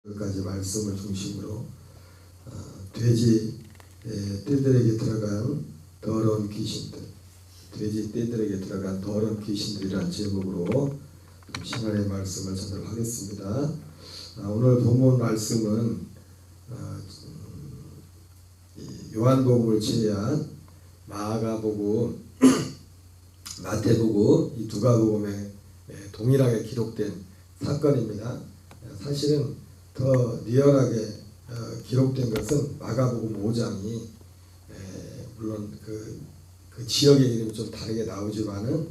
여기까지 말씀을 중심으로 돼지 떼들에게 들어간 더러운 귀신들, 돼지 떼들에게 들어간 더러운 귀신들이라는 제목으로 신앙의 말씀을 전달하겠습니다. 오늘 본문 말씀은 요한복음을 제외한 마가복음, 마태복음, 이 누가복음에 동일하게 기록된 사건입니다. 사실은 더 리얼하게 기록된 것은 마가복음 5장이 물론 그 지역의 이름이 좀 다르게 나오지만은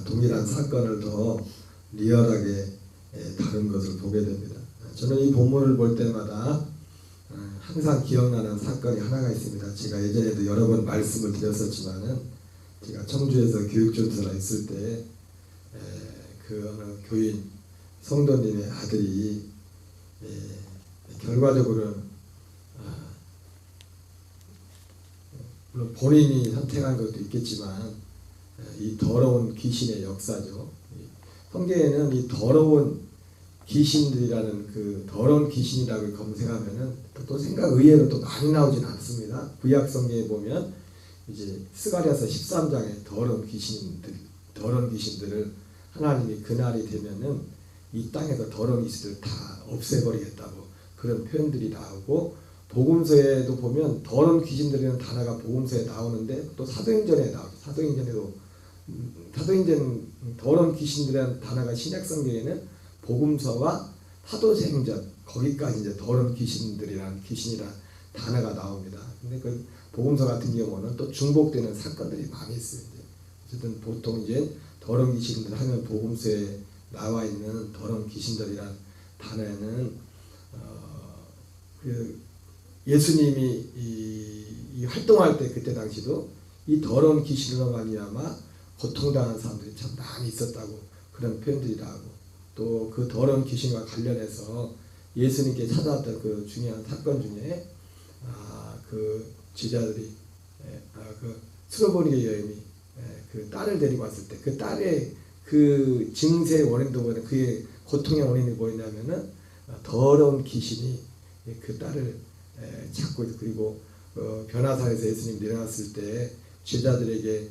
동일한 사건을 더 리얼하게 다룬 것을 보게 됩니다. 저는 이 본문을 볼 때마다 항상 기억나는 사건이 하나가 있습니다. 제가 예전에도 여러 번 말씀을 드렸었지만은 제가 청주에서 교육전도사 있을 때 그 어느 교인 성도님의 아들이 결과적으로는 물론 본인이 선택한 것도 있겠지만 이 더러운 귀신의 역사죠. 성경에는 이 더러운 귀신들이라는 그 더러운 귀신이라고 검색하면은 또 생각 의외로 또 많이 나오진 않습니다. 구약 성경에 보면 이제 스가랴서 13장에 더러운 귀신들을 하나님이 그날이 되면은 이 땅에서 더러운 귀신들을 다 없애버리겠다고 그런 표현들이 나오고, 복음서에도 보면 더러운 귀신들이라는 단어가 복음서에 나오는데 또 사도행전에 나오죠. 사도행전 더러운 귀신들이라는 단어가 신약 성경에는 복음서와 사도행전 거기까지 이제 더러운 귀신들이라는 귀신이라는 단어가 나옵니다. 근데 그 복음서 같은 경우는 또 중복되는 사건들이 많이 있어요. 어쨌든 보통 이제 더러운 귀신들 하면 복음서에 나와 있는 더러운 귀신들이란 단어에는 예수님이 이 활동할 때 그때 당시도 이 더러운 귀신으로 말미암아 고통당한 사람들이 참 많이 있었다고 그런 표현들이 나오고, 또 그 더러운 귀신과 관련해서 예수님께 찾아왔던 그 중요한 사건 중에 그 제자들이 그 스로보니게 여인이 그 딸을 데리고 왔을 때 그 딸의 그 증세의 원인도 보면 그의 고통의 원인이 뭐냐면은 더러운 귀신이 그 딸을 찾고, 그리고 변화산에서 예수님 내려왔을 때 제자들에게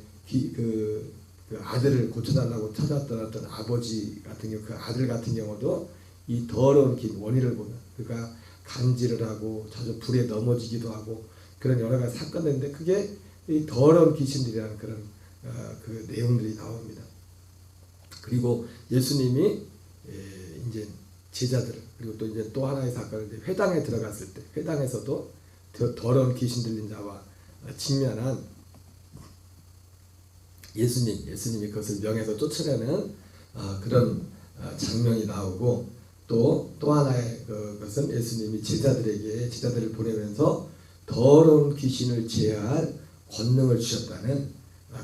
그 아들을 고쳐달라고 찾았던 어떤 아버지 같은 경우, 그 아들 같은 경우도 이 더러운 원인을 보면 그가 간질을 하고 자주 불에 넘어지기도 하고 그런 여러 가지 사건들인데 그게 이 더러운 귀신들이라는 그런 그 내용들이 나옵니다. 그리고 예수님이 이제 제자들을, 그리고 또 이제 또 하나의 사건인데 회당에 들어갔을 때 회당에서도 더러운 귀신 들린 자와 직면한 예수님이 그것을 명해서 쫓아내는 그런 장면이 나오고, 또 하나의 것은 예수님이 제자들을 보내면서 더러운 귀신을 제어할 권능을 주셨다는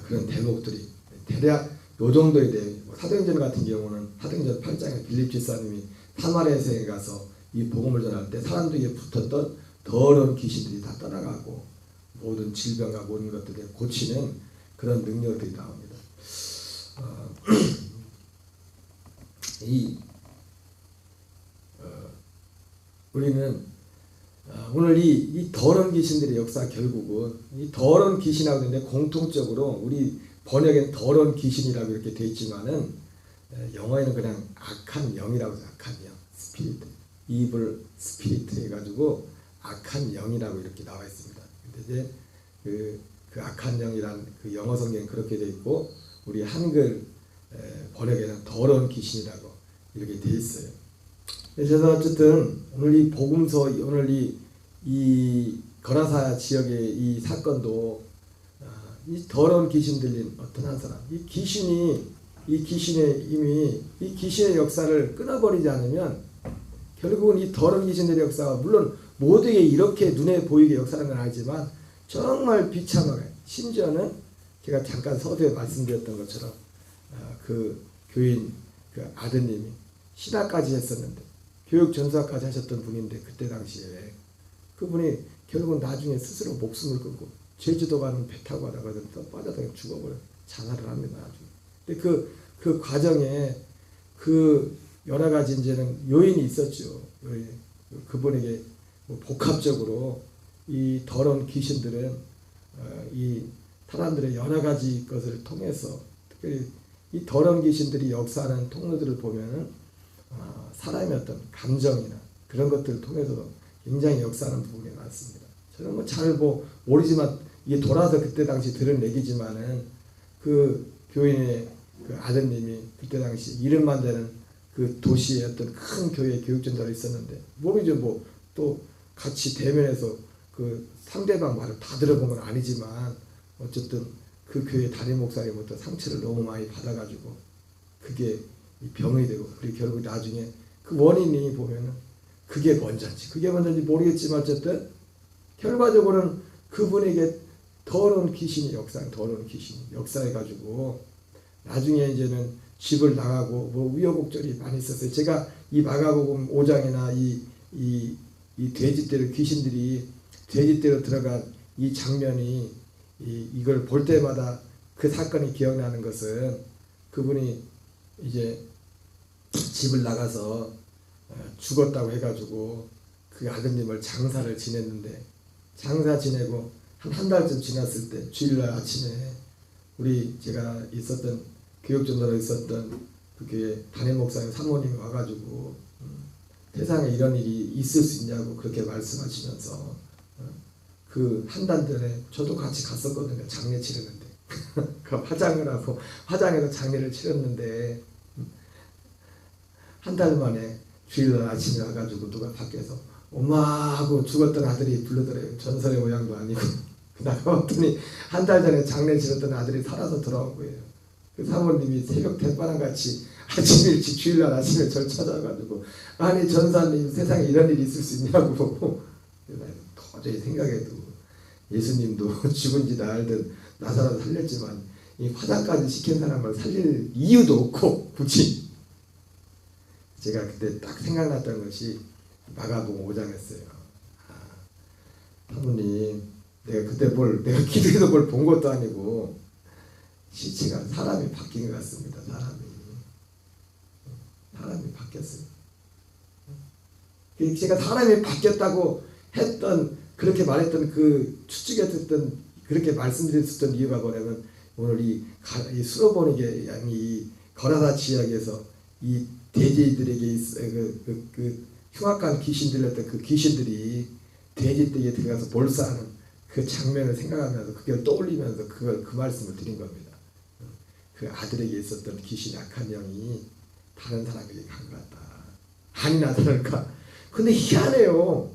그런 대목들이 대략 요 정도의 내용. 사도행전 같은 경우는 사도행전 8장에 빌립 집사님이 사마리아에 가서 이 복음을 전할 때 사람들에게 붙었던 더러운 귀신들이 다 떠나가고 모든 질병과 모든 것들을 고치는 그런 능력들이 나옵니다. 우리는 오늘 이 더러운 귀신들의 역사, 결국은 이 더러운 귀신하고 있는데 공통적으로 우리 번역엔 더러운 귀신이라고 이렇게 되어 있지만은 영어에는 그냥 악한 영이라고 해서 악한 영, 스피리트, evil spirit 해가지고 악한 영이라고 이렇게 나와 있습니다. 근데 이제 그 악한 영이란 그 영어 성경에 그렇게 되어 있고 우리 한글 번역에는 더러운 귀신이라고 이렇게 되어 있어요. 그래서 어쨌든 오늘 이 복음서, 오늘 이 거라사 지역의 이 사건도 이 더러운 귀신 들린 어떤 한 사람, 이 귀신의 역사를 끊어버리지 않으면 결국은 이 더러운 귀신들의 역사가 물론 모두에게 이렇게 눈에 보이게 역사하는 건 아니지만 정말 비참하게, 심지어는 제가 잠깐 서두에 말씀드렸던 것처럼 그 교인 그 아드님이 신학까지 했었는데 교육 전수학까지 하셨던 분인데 그때 당시에 그분이 결국은 나중에 스스로 목숨을 끊고 제주도 가는 배 타고 가다가 빠져서 죽어버려 자살을 합니다. 나중에. 근데 그 과정에 그 여러 가지 이제는 요인이 있었죠. 그분에게 뭐 복합적으로 이 더러운 귀신들은 이 사람들의 여러 가지 것을 통해서 특별히 이 더러운 귀신들이 역사하는 통로들을 보면은 사람의 어떤 감정이나 그런 것들을 통해서도 굉장히 역사하는 부분이 많습니다. 저는 뭐 잘 모르지만 이게 돌아서 그때 당시 들은 얘기지만은 그 교인의 그 아드님이 그때 당시 이름만 되는 그 도시의 어떤 큰 교회 교육전자로 있었는데 모르죠. 뭐 또 같이 대면해서 그 상대방 말을 다 들어본 건 아니지만 어쨌든 그 교회 담임 목사님부터 상처를 너무 많이 받아가지고 그게 병이 되고 그리고 결국 나중에 그 원인이 보면은 그게 뭔지 모르겠지만 어쨌든 결과적으로는 그분에게 더러운 귀신이 역사해가지고 나중에 이제는 집을 나가고 뭐 우여곡절이 많이 있었어요. 제가 이 마가복음 5장이나 이 돼지떼로 귀신들이 돼지떼로 들어간 이 장면이 이걸 볼 때마다 그 사건이 기억나는 것은 그분이 이제 집을 나가서 죽었다고 해가지고 그 아드님을 장사를 지냈는데 장사 지내고 한 달쯤 지났을 때 주일날 아침에 우리 제가 있었던 교육전도로 있었던 그 교회 담임 목사님 사모님이 와가지고 세상에 이런 일이 있을 수 있냐고 그렇게 말씀하시면서 그 한 달 전에 저도 같이 갔었거든요. 장례 치르는데 그 화장을 하고 화장해서 장례를 치렀는데 한 달 만에 주일날 아침에 와가지고 누가 밖에서 엄마 하고 죽었던 아들이 부르더래요. 전설의 모양도 아니고 나가봤더니 한 달 전에 장례 치렀던 아들이 살아서 돌아온 거예요. 그 사모님이 새벽 대바람같이 아침 일찍 주일날 아침에 절 찾아가지고 아니 전사님 세상에 이런 일이 있을 수 있냐고 도저히 생각해도 예수님도 죽은지 알든 나사로 살렸지만 이 화장까지 시킨 사람을 살릴 이유도 없고 굳이 제가 그때 딱 생각났던 것이 마가복음 5장이었어요. 사모님 내가 그때 내가 기도해서 뭘 본 것도 아니고 시체가 사람이 바뀐 것 같습니다. 사람이 바뀌었어요. 제가 사람이 바뀌었다고 했던 그렇게 말했던 그 추측했던 그렇게 말씀드렸던 이유가 뭐냐면 오늘 이 수로보니게 이 거라사 지역에서 이 돼지들에게 그 흉악한 귀신 들렸던 그 귀신들이 돼지떼기에 들어가서 몰사하는 그 장면을 생각하면서 그걸 떠올리면서 그 말씀을 드린 겁니다. 그 아들에게 있었던 귀신의 악한 영이 다른 사람에게 간 것 같다. 아니나 다를까. 근데 희한해요.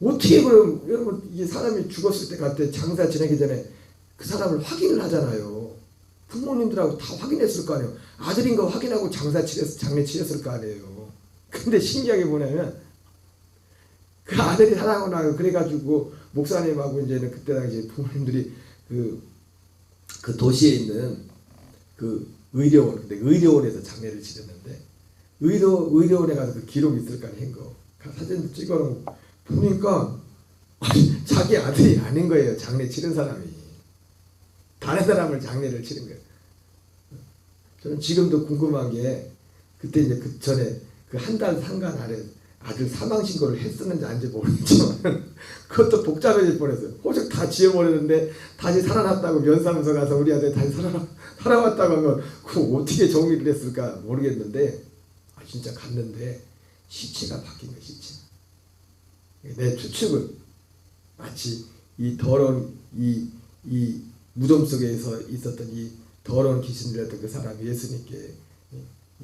어떻게 그럼 여러분 이게 사람이 죽었을 때 갈때 장사 지내기 전에 그 사람을 확인을 하잖아요. 부모님들하고 다 확인했을 거 아니에요. 아들인 거 확인하고 장례 치렀을 거 아니에요. 근데 신기하게 보냐면 그 아들이 살아나고 나고 그래가지고 목사님하고 이제는 그때 당시 부모님들이 그 도시에 있는 그 의료원, 근데 의료원에서 장례를 치렀는데 의료원에 가서 그 기록이 있을 거 아니에요. 그 사진 찍어놓은 보니까 자기 아들이 아닌 거예요. 장례 치른 사람이 다른 사람을 장례를 치른 거예요. 저는 지금도 궁금한 게 그때 이제 그 전에 그 한 달 상간 아래 아들 사망 신고를 했었는지 아닌지 모르겠지만 그것도 복잡해질 뻔했어요. 호적 다 지워버렸는데 다시 살아났다고 면사무소 가서 우리 아들 다시 살아왔다고 하면 그 어떻게 정리를 했을까 모르겠는데 진짜 갔는데 시체가 바뀐 거예요. 시체. 내 추측은 마치 이 더러운 이 무덤 속에서 있었던 이 더러운 귀신들이었던 그 사람이 예수님께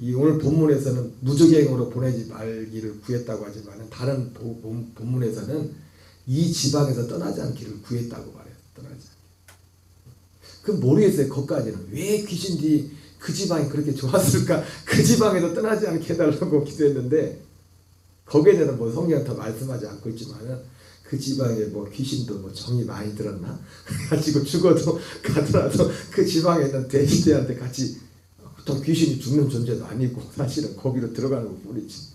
이 오늘 본문에서는 무적행으로 보내지 말기를 구했다고 하지만 다른 본문에서는 이 지방에서 떠나지 않기를 구했다고 말해요. 떠나지 않기. 그럼 모르겠어요. 거기까지는 왜 귀신들이 그 지방이 그렇게 좋았을까? 그 지방에서 떠나지 않게 해달라고 기도했는데 거기에 대해서 뭐 성경은 더 말씀하지 않고 있지만은 그 지방에 뭐 귀신도 뭐 정이 많이 들었나? 가지고 죽어도 가더라도 그 지방에 있는 돼지들한테 같이 보통 귀신이 죽는 존재도 아니고 사실은 거기로 들어가는 것 뿐이지.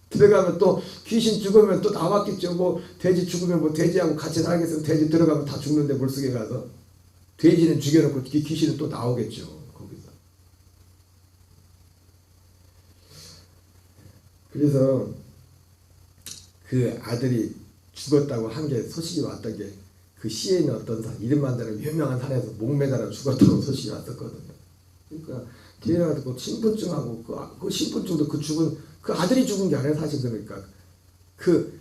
들어가면 또 귀신 죽으면 또 나왔겠죠. 뭐 돼지 죽으면 뭐 돼지하고 같이 살겠으면 돼지 들어가면 다 죽는데 물속에 가서 돼지는 죽여놓고 귀신은 또 나오겠죠. 거기서. 그래서 그 아들이 죽었다고 한 게 소식이 왔던 게 그 시에 있는 어떤 산, 이름만 대는 유명한 산에서 목매달아 죽었다고 소식이 왔었거든요. 그러니까 뒤에 가지고 신분증하고 그 신분증도 그 죽은 그 아들이 죽은 게 아니라 사실 그러니까 그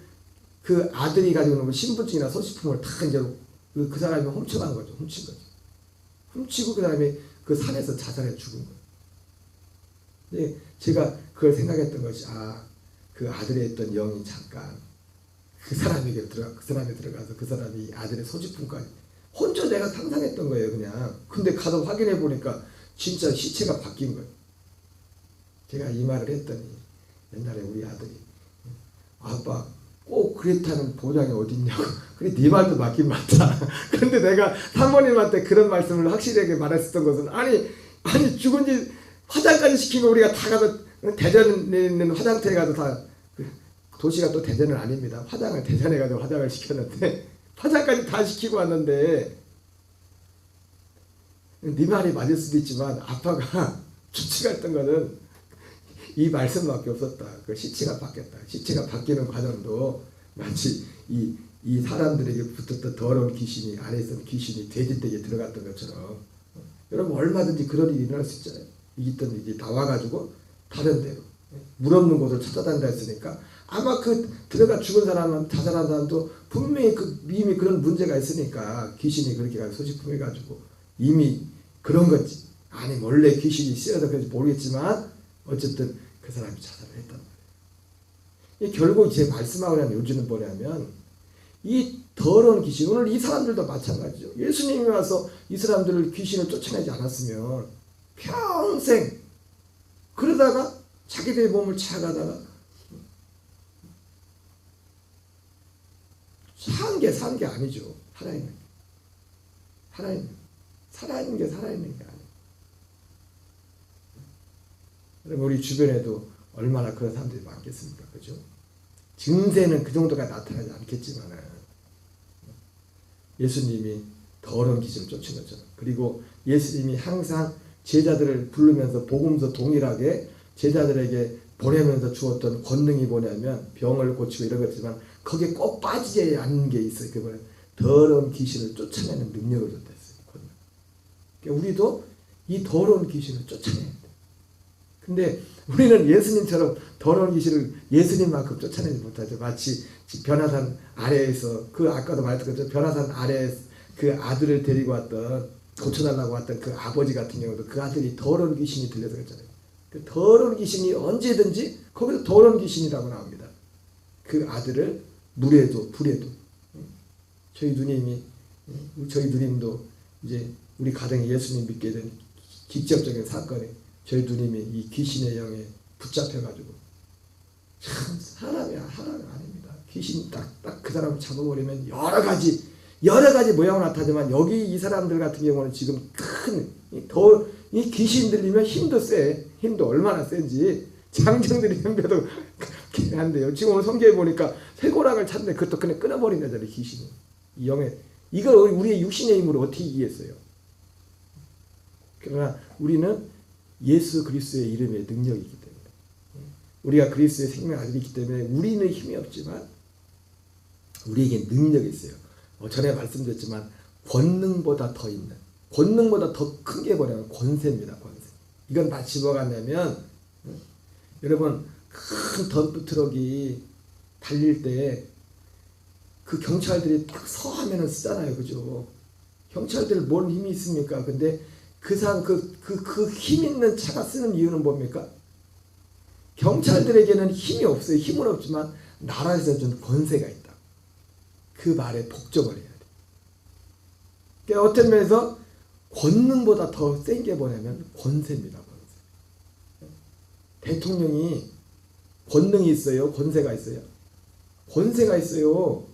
아들이 가지고 있는 신분증이나 소지품을 다 이제 그 사람이 훔쳐간 거죠. 훔친 거죠. 훔치고 그 다음에 그 산에서 자살해 죽은 거예요. 근데 제가 그걸 생각했던 것이 그 아들의 했던 영이 잠깐 그 사람이 들어가서 그 사람이 아들의 소지품까지 혼자 내가 상상했던 거예요. 그냥. 근데 가서 확인해 보니까 진짜 시체가 바뀐 거예요. 제가 이 말을 했더니 옛날에 우리 아들이 아빠 꼭 그랬다는 보장이 어딨냐고. 그래 네 말도 맞긴 맞다. 그런데 내가 사모님한테 그런 말씀을 확실하게 말했었던 것은 아니 죽은 지 화장까지 시킨 거 우리가 다 가서 대전에 있는 화장터에 가서 다 도시가 또 대전은 아닙니다. 화장을 대전에 가서 화장을 시켰는데 화장까지 다 시키고 왔는데 네 말이 맞을 수도 있지만 아빠가 추측했던 거는 이 말씀밖에 없었다. 그 시체가 바뀌었다. 시체가 바뀌는 과정도 마치 이 사람들에게 붙었던 더러운 귀신이 안에 있던 귀신이 돼지떼기에 들어갔던 것처럼 여러분 얼마든지 그런 일이 일어날 수 있잖아요. 있던 일이 나와가지고 다른 데로 물 없는 곳을 찾아다닌다 했으니까 아마 그 들어가 죽은 사람은 자살한 사람도 분명히 이미 그런 문제가 있으니까 귀신이 그렇게 소지품해가지고 이미 그런 거지. 아니 원래 귀신이 씌어서 그런지 모르겠지만 어쨌든 그 사람이 자살을 했단 말이에요. 결국 제 말씀하고 있는 요지는 뭐냐면 이 더러운 귀신, 오늘 이 사람들도 마찬가지죠. 예수님이 와서 이 사람들을 귀신을 쫓아내지 않았으면 평생 그러다가 자기들의 몸을 차가다가 산 게 아니죠. 살아있는 게 살아있는 게 아니에요. 여러분 우리 주변에도 얼마나 그런 사람들이 많겠습니까? 그죠? 증세는 그 정도가 나타나지 않겠지만 예수님이 더러운 귀신을 쫓은 것처럼 그리고 예수님이 항상 제자들을 부르면서 복음서 동일하게 제자들에게 보내면서 주었던 권능이 뭐냐면 병을 고치고 이런 것이지만 거기에 꼭 빠지지 않는 게 있어요. 그거는 더러운 귀신을 쫓아내는 능력을 줬다 했어요. 그러니까 우리도 이 더러운 귀신을 쫓아내야 돼. 근데 우리는 예수님처럼 더러운 귀신을 예수님만큼 쫓아내지 못하죠. 마치 변화산 아래에서 그 아까도 말했던 것처럼 변화산 아래에 그 아들을 데리고 왔던 고쳐달라고 왔던 그 아버지 같은 경우도 그 아들이 더러운 귀신이 들려서 그랬잖아요. 그 더러운 귀신이 언제든지 거기서 더러운 귀신이라고 나옵니다. 그 아들을 물에도 불에도 저희 누님도 이제 우리 가정에 예수님 믿게 된 직접적인 사건에 저희 누님이 이 귀신의 영에 붙잡혀가지고 참 사람이 아닙니다. 귀신이 딱 그 사람을 잡아버리면 여러 가지 모양을 나타내지만 여기 이 사람들 같은 경우는 지금 이 귀신 들리면 힘도 얼마나 센지 장정들이 힘겨도 한데요. 지금 오늘 성경에 보니까 쇠고랑을 찾는데 그것도 그냥 끊어버린다잖아요. 귀신이 이 영에 이걸 우리의 육신의 힘으로 어떻게 이기겠어요? 그러나 우리는 예수 그리스도의 이름의 능력이기 때문에 우리가 그리스도의 생명 아들이기 때문에 우리는 힘이 없지만 우리에게 능력이 있어요. 전에 말씀드렸지만 권능보다 더 큰 게 뭐냐면 권세입니다. 권세. 이건 마치 뭐가 같냐면 여러분 큰 덤프 트럭이 달릴 때 그 경찰들이 딱 서하면은 쓰잖아요. 그죠? 경찰들 뭔 힘이 있습니까? 근데 그 사람 그 힘 있는 차가 쓰는 이유는 뭡니까? 경찰들에게는 힘이 없어요. 힘은 없지만 나라에서 준 권세가 있다. 그 말에 복종을 해야 돼. 그러니까 어떤 면에서 권능보다 더 센 게 뭐냐면 권세입니다. 권세. 대통령이 권능이 있어요? 권세가 있어요? 권세가 있어요.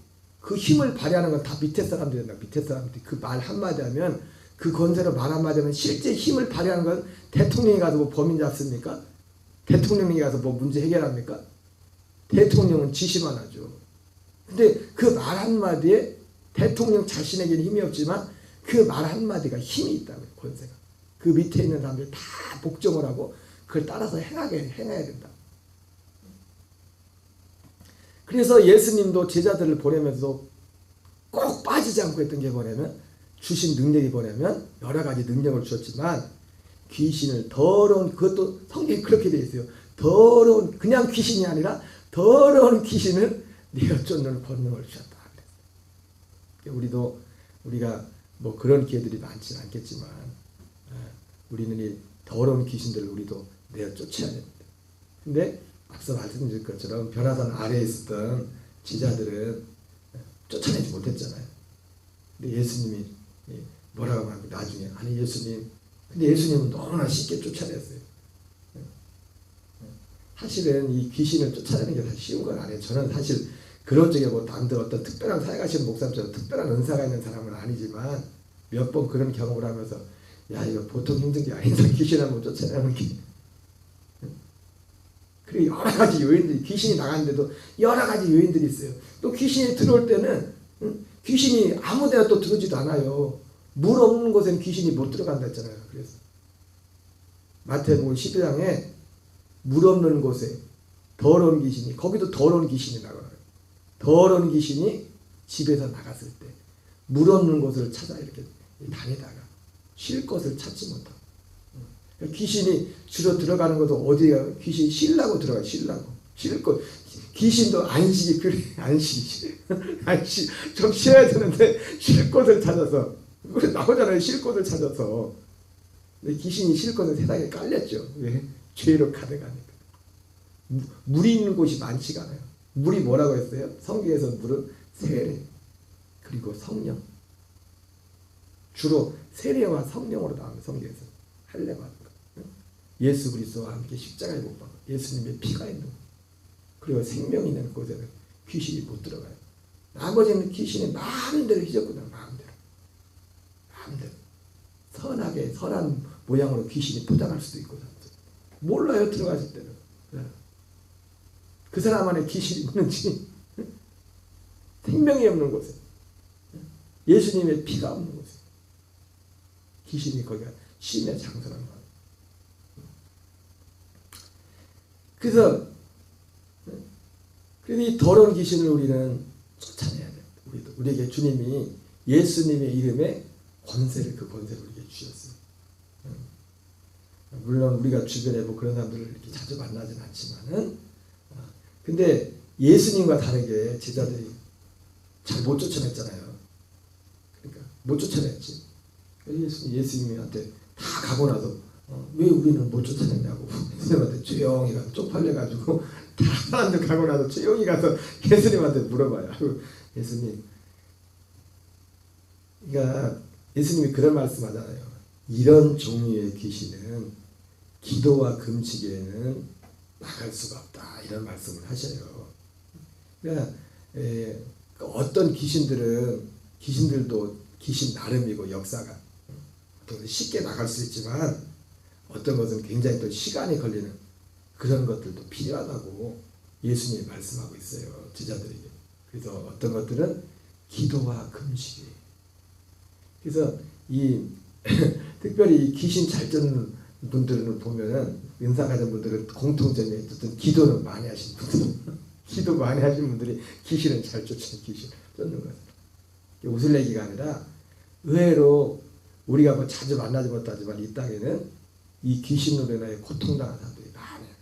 그 힘을 발휘하는 건 다 밑에 사람들이다. 밑에 사람들이 그 말 한마디 하면 그 권세로 말 한마디 하면 실제 힘을 발휘하는 건 대통령이 가서 뭐 범인 잡습니까? 대통령이 가서 뭐 문제 해결합니까? 대통령은 지시만 하죠. 근데 그 말 한마디에 대통령 자신에게는 힘이 없지만 그 말 한마디가 힘이 있다고요. 권세가. 그 밑에 있는 사람들 다 복종을 하고 그걸 따라서 행해야 된다. 그래서 예수님도 제자들을 보내면서 꼭 빠지지 않고 했던 게 뭐냐면 주신 능력이 뭐냐면 여러 가지 능력을 주셨지만 귀신을 더러운 그것도 성경이 그렇게 되어 있어요. 더러운 그냥 귀신이 아니라 더러운 귀신을 내어쫓는 권능을 주셨다. 우리가 뭐 그런 기회들이 많지는 않겠지만 우리는 이 더러운 귀신들을 우리도 내어쫓아야 됩니다. 근데 앞서 말씀드린 것처럼 변화산 아래에 있었던 제자들은 쫓아내지 못했잖아요. 근데 예수님이 뭐라고 하면 나중에 아니 예수님 근데 예수님은 너무나 쉽게 쫓아냈어요. 사실은 이 귀신을 쫓아내는 게 사실 쉬운 건 아니에요. 저는 사실 그런 쪽에 뭐 남들 어떤 특별한 사역하시는 목사님처럼 특별한 은사가 있는 사람은 아니지만 몇 번 그런 경험을 하면서 야 이거 보통 힘든 게 아니다. 귀신 한번 쫓아내는 게. 그리고 여러 가지 요인들이 귀신이 나가는데도 여러 가지 요인들이 있어요. 또 귀신이 들어올 때는 귀신이 아무데나 또 들어오지도 않아요. 물 없는 곳에는 귀신이 못 들어간다 했잖아요. 그래서 마태복음 12장에 물 없는 곳에 더러운 귀신이 거기도 더러운 귀신이 나가요. 더러운 귀신이 집에서 나갔을 때 물 없는 곳을 찾아 이렇게 다니다가 쉴 곳을 찾지 못하고 귀신이 주로 들어가는 것도 어디가 귀신이 쉬려고 들어가요. 쉬려고 쉴 곳 귀신도 안식이 그래 안식 좀 쉬어야 되는데 쉴 곳을 찾아서 우리 나오잖아요. 쉴 곳을 찾아서 근데 귀신이 쉴 곳은 세상에 깔렸죠. 왜? 죄로 가득하니까 물이 있는 곳이 많지가 않아요. 물이 뭐라고 했어요? 성경에서 물은 세례 그리고 성령 주로 세례와 성령으로 나옵니다. 성경에서 할례 받는 거 예수 그리스도와 함께 십자가에 못 박아 예수님의 피가 있는 거 그리고 생명이 있는 곳에는 귀신이 못 들어가요. 나머지는 귀신이 마음대로 휘젓거든요. 마음대로 선하게 선한 모양으로 귀신이 포장할 수도 있고 몰라요. 들어가실 때는 그 사람 안에 귀신이 있는지 생명이 없는 곳에 예수님의 피가 없는 곳에 귀신이 거기가 심의 장소란 말이에요. 그래서 이 더러운 귀신을 우리는 쫓아내야 돼요. 우리에게 주님이 예수님의 이름에 권세를 그 권세를 우리에게 주셨어요. 물론 우리가 주변에 뭐 그런 사람들을 이렇게 자주 만나진 않지만은 근데 예수님과 다르게 제자들이 잘 못 쫓아냈잖아요. 그러니까 못 쫓아냈지. 예수님한테 다 가고 나서 왜 우리는 못 쫓아냈냐고 예수님한테 조용히 가서 쪽팔려가지고 다 사람들 가고 나서 조용히 가서 예수님한테 물어봐요. 예수님 그러니까 예수님이 그런 말씀하잖아요. 이런 종류의 귀신은 기도와 금식에는 나갈 수가 없다. 이런 말씀을 하셔요. 그러니까 어떤 귀신들도 귀신 나름이고 역사가 쉽게 나갈 수 있지만 어떤 것은 굉장히 또 시간이 걸리는 그런 것들도 필요하다고 예수님이 말씀하고 있어요. 제자들에게. 그래서 어떤 것들은 기도와 금식이에요. 그래서 특별히 귀신 잘 쫓는 분들을 보면은 은사 가진 분들은 공통점이 어쨌든 기도는 많이 하신 분들 기도 많이 하신 분들이 귀신은 잘 쫓는 귀신 쫓는 거예요. 웃을 얘기가 아니라 의외로 우리가 뭐 자주 만나지 못하지만 이 땅에는 이 귀신으로 인하여 고통당하는 사람들이 많아요.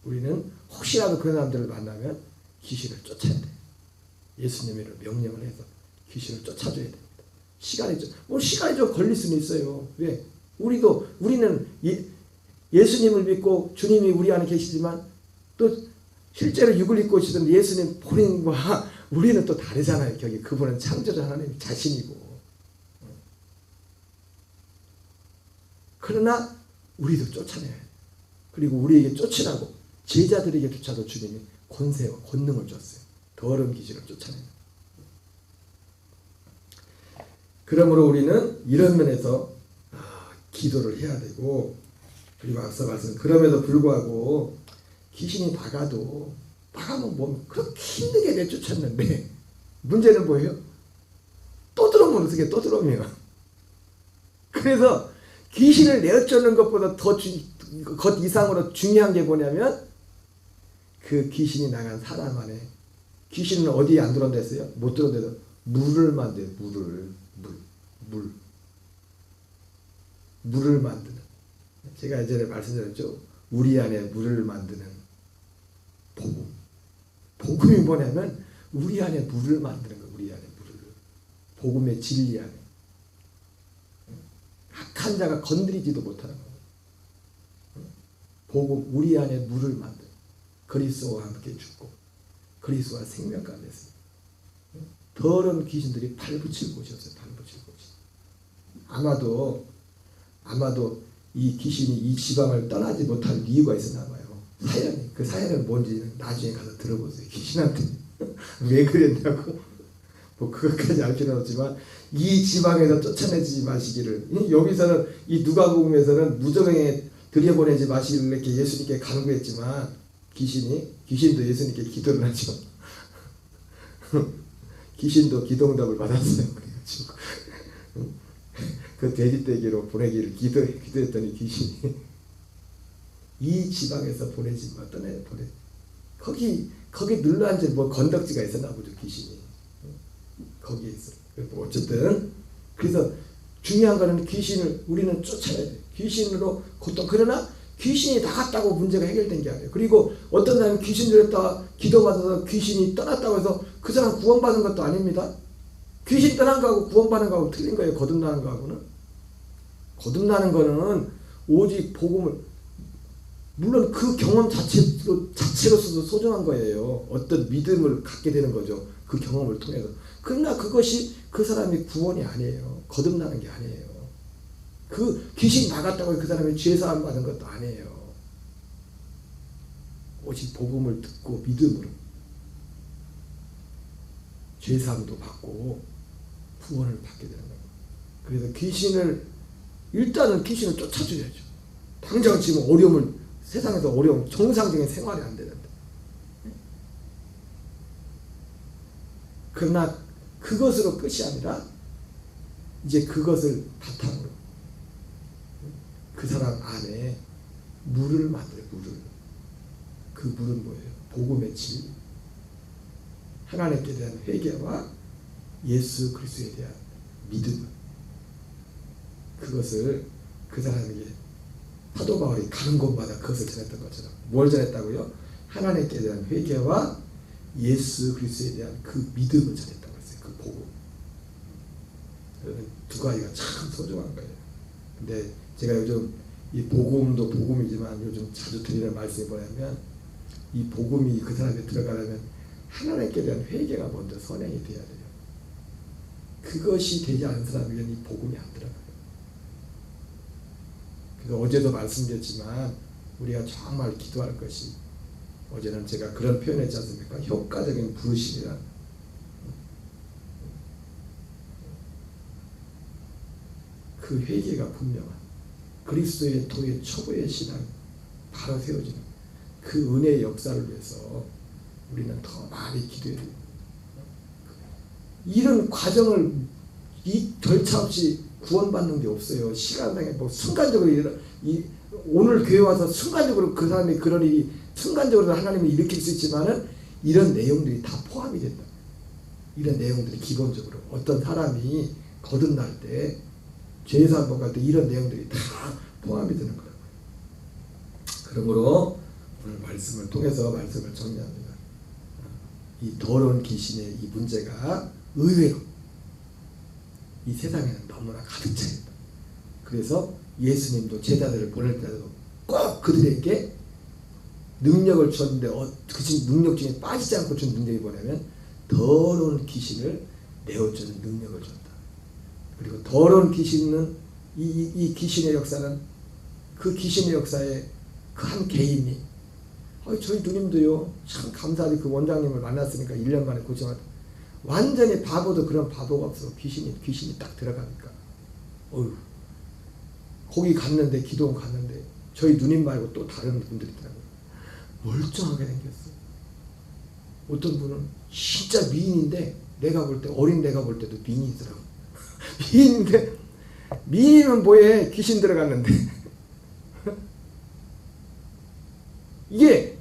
우리는 혹시라도 그런 사람들을 만나면 귀신을 쫓아야 돼요. 예수님의 명령을 해서 귀신을 쫓아줘야 됩니다. 시간이 좀 걸릴 수는 있어요. 왜? 우리는 예수님을 믿고 주님이 우리 안에 계시지만 또 실제로 육을 입고 오시던 예수님 본인과 우리는 또 다르잖아요. 그분은 창조자 하나님 자신이고. 그러나 우리도 쫓아내야 해요. 그리고 우리에게 쫓으라고 제자들에게 쫓아도 주님이 권세와 권능을 줬어요. 더러운 귀신을 쫓아내는. 그러므로 우리는 이런 면에서 기도를 해야 되고 그리고 앞서 말씀 그럼에도 불구하고 귀신이 나가면 뭐 그렇게 힘들게 내쫓았는데 문제는 뭐예요? 또 들어오면 어떻게 또 들어오면 그래서 귀신을 내쫓는 것보다 것 이상으로 중요한 게 뭐냐면 그 귀신이 나간 사람 안에 귀신은 어디에 안 들어온다 했어요? 못 들어온다. 물을 만들어요. 물을 만드는. 제가 예전에 말씀드렸죠. 우리 안에 물을 만드는 복음. 복음이 뭐냐면 우리 안에 물을 만드는 거예요. 우리 안에 물을. 복음의 진리 안에. 악한 자가 건드리지도 못하는 거예요. 복음, 우리 안에 물을 만드는. 그리스도와 함께 죽고 그리스도와 생명 가운데서 더러운 귀신들이 발붙일 곳이 없어요. 발붙일 곳이. 아마도 이 귀신이 이 지방을 떠나지 못할 이유가 있었나 봐요. 사연이. 그 사연은 뭔지는 나중에 가서 들어보세요. 귀신한테 왜 그랬냐고. 뭐 그것까지 알 필요는 없지만 이 지방에서 쫓아내지 마시기를. 여기서는 이 누가복음에서는 무저갱에 들여보내지 마시기를 이렇게 예수님께 간구했지만 귀신도 예수님께 기도를 하죠. 귀신도 기도응답을 받았어요. 그래가지고 그 돼지떼기로 보내기를 기도했더니 귀신이 이 지방에서 보내지 마. 보내. 거기 눌러앉은 뭐 건덕지가 있었나 보죠. 귀신이 거기에 있어. 뭐 어쨌든 그래서 중요한 거는 귀신을 우리는 쫓아야 돼. 귀신으로 고통. 그러나 귀신이 나갔다고 문제가 해결된 게 아니에요. 그리고 어떤 사람은 귀신 들였다 기도받아서 귀신이 떠났다고 해서 그 사람 구원받은 것도 아닙니다. 귀신 떠난 거하고 구원받는 거하고 틀린 거예요. 거듭나는 거하고는. 거듭나는 거는 오직 복음을, 물론 그 경험 자체로서도 소중한 거예요. 어떤 믿음을 갖게 되는 거죠. 그 경험을 통해서. 그러나 그것이 그 사람이 구원이 아니에요. 거듭나는 게 아니에요. 그 귀신 나갔다고 그 사람이 죄사함 받은 것도 아니에요. 오직 복음을 듣고 믿음으로 죄사함도 받고 구원을 받게 되는 거예요. 그래서 일단은 귀신을 쫓아줘야죠. 당장 지금 세상에서 어려움, 정상적인 생활이 안 되는데. 그러나 그것으로 끝이 아니라 이제 그것을 바탕으로 그 사람 안에 물을 만들어요. 그 물은 뭐예요? 복음의 진리, 하나님께 대한 회개와 예수 그리스도에 대한 믿음. 그것을 그 사람에게 사도 바울이 가는 곳마다 그것을 전했던 것처럼. 뭘 전했다고요? 하나님께 대한 회개와 예수 그리스도에 대한 그 믿음을 전했다고 했어요. 그 복음. 두 가지가 참 소중한 거예요. 근데 제가 요즘 이 복음도 복음이지만 요즘 자주 드리는 말씀이 뭐냐면, 이 복음이 그 사람에 들어가려면 하나님께 대한 회개가 먼저 선행이 돼야 돼요. 그것이 되지 않은 사람에게는 이 복음이 안 들어가요. 그래서 어제도 말씀드렸지만 우리가 정말 기도할 것이, 어제는 제가 그런 표현했지 않습니까? 효과적인 부르심이란. 그 회개가 분명한 그리스도의 도의 초보의 신앙 바로 세워지는 그 은혜의 역사를 위해서 우리는 더 많이 기도해야 돼요. 이런 과정을 이 절차 없이 구원받는 게 없어요. 시간당에 뭐 순간적으로 오늘 교회 와서 순간적으로 그 사람이 그런 일이 순간적으로 하나님이 일으킬 수 있지만은 이런 내용들이 다 포함이 된다. 이런 내용들이 기본적으로 어떤 사람이 거듭날 때 죄사함 받을 때 이런 내용들이 다 포함이 되는 거예요. 그러므로 오늘 말씀을 통해서 말씀을 정리합니다. 이 더러운 귀신의 이 문제가 의외로 이 세상에는 너무나 가득 차 있다. 그래서 예수님도 제자들을 보낼 때도 꼭 그들에게 능력을 주었는데 그 능력 중에 빠지지 않고 준 능력이 뭐냐면 더러운 귀신을 내어주는 능력을 줬다. 그리고 더러운 귀신은 이 귀신의 역사는 그 귀신의 역사에 그 한 개인이 저희 누님도요 참 감사하게 그 원장님을 만났으니까 1년 만에 고생하다. 완전히 바보도 그런 바보가 없어. 귀신이 딱 들어가니까 거기 갔는데 기도원 갔는데 저희 누님 말고 또 다른 분들이 있더라고요. 멀쩡하게 생겼어. 어떤 분은 진짜 미인인데 어린 내가 볼 때도 미인이더라고. 미인인데 미인은 뭐해? 귀신 들어갔는데 이게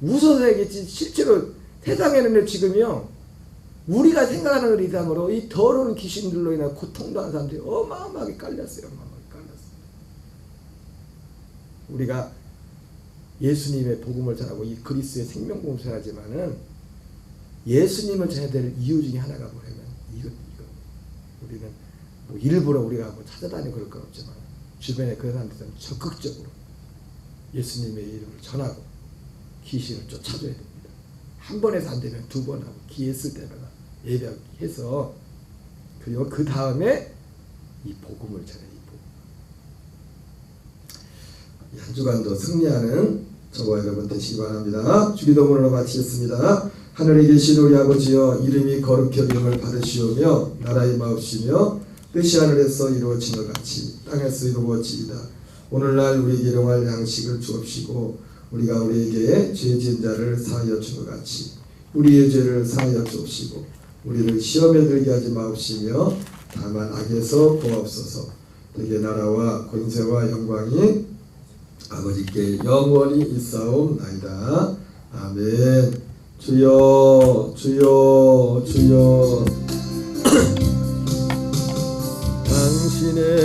웃어서 얘기했지 실제로 세상에는 지금요 우리가 생각하는 것 이상으로 이 더러운 귀신들로 인한 고통당한 사람들이 어마어마하게 깔렸어요. 어마어마하게 깔렸어요. 우리가 예수님의 복음을 전하고 이 그리스도의 생명봉사를 하지만은 예수님을 전해야 될 이유 중에 하나가 뭐냐면 이거 우리는 뭐 일부러 우리가 뭐 찾아다니고 그럴 건 없지만 주변에 그런 사람들은 적극적으로 예수님의 이름을 전하고 귀신을 쫓아줘야 됩니다. 한 번에서 안 되면 두 번 하고 기회 쓸 때마다 예배해서 그리고 그 다음에 이 복음을 전해. 이 한 주간도 승리하는 저와 여러분 되시기 바랍니다. 주기도문으로 마치겠습니다. 하늘에 계신 우리 아버지여 이름이 거룩히 여김을 받으시오며 나라의 마옵시며 뜻이 하늘에서 이루어진 것 같이 땅에서 이루어지이다. 오늘날 우리에게 일용할 양식을 주옵시고 우리가 우리에게 죄 지은 자를 사하여 준 것 같이 우리의 죄를 사하여 주옵시고 우리를 시험에 들게 하지 마옵시며 다만 악에서 구하옵소서. 되게 나라와 권세와 영광이 아버지께 영원히 있사옵나이다. 아멘. 주여 주여 주여 당신의